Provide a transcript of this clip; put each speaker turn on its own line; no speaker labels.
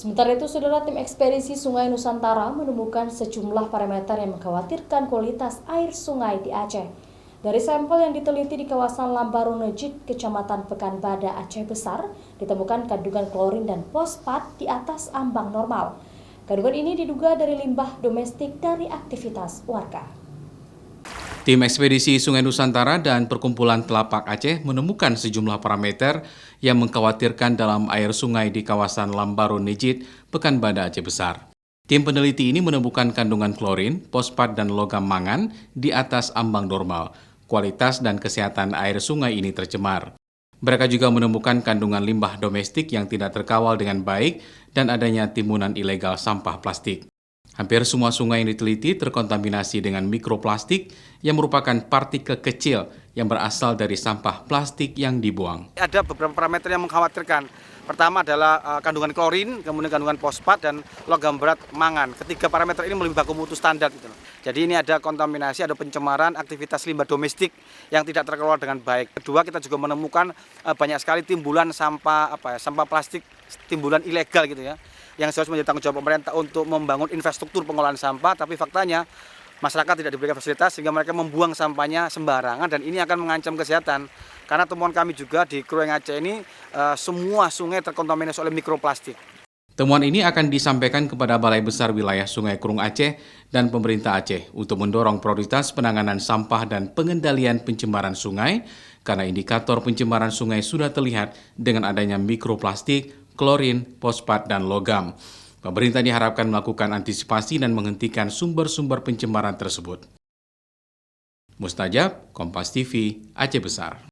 Sementara itu, saudara, tim ekspedisi Sungai Nusantara menemukan sejumlah parameter yang mengkhawatirkan kualitas air sungai di Aceh. Dari sampel yang diteliti di kawasan Lambaru Nejit, Kecamatan Pekanbadak, Aceh Besar, ditemukan kandungan klorin dan fosfat di atas ambang normal. Kandungan ini diduga dari limbah domestik dari aktivitas warga.
Tim ekspedisi Sungai Nusantara dan Perkumpulan Telapak Aceh menemukan sejumlah parameter yang mengkhawatirkan dalam air sungai di kawasan Lambaru Nejit, Pekanbadak, Aceh Besar. Tim peneliti ini menemukan kandungan klorin, fosfat, dan logam mangan di atas ambang normal. Kualitas dan kesehatan air sungai ini tercemar. Mereka juga menemukan kandungan limbah domestik yang tidak terkawal dengan baik dan adanya timbunan ilegal sampah plastik. Hampir semua sungai yang diteliti terkontaminasi dengan mikroplastik yang merupakan partikel kecil yang berasal dari sampah plastik yang dibuang.
Ada beberapa parameter yang mengkhawatirkan. Pertama adalah kandungan klorin, kemudian kandungan fosfat, dan logam berat mangan. Ketiga parameter ini melebihi baku mutu standar. Jadi ini ada kontaminasi, ada pencemaran, aktivitas limbah domestik yang tidak terkelola dengan baik. Kedua, kita juga menemukan banyak sekali timbulan sampah plastik, timbulan ilegal gitu ya, yang seharusnya menjadi tanggung jawab pemerintah untuk membangun infrastruktur pengolahan sampah, tapi faktanya masyarakat tidak diberikan fasilitas sehingga mereka membuang sampahnya sembarangan, dan ini akan mengancam kesehatan. Karena temuan kami juga di Krueng Aceh ini semua sungai terkontaminasi oleh mikroplastik.
Temuan ini akan disampaikan kepada Balai Besar Wilayah Sungai Krung Aceh dan pemerintah Aceh untuk mendorong prioritas penanganan sampah dan pengendalian pencemaran sungai, karena indikator pencemaran sungai sudah terlihat dengan adanya mikroplastik, klorin, fosfat, dan logam. Pemerintah diharapkan melakukan antisipasi dan menghentikan sumber-sumber pencemaran tersebut. Mustajab, Kompas TV, Aceh Besar.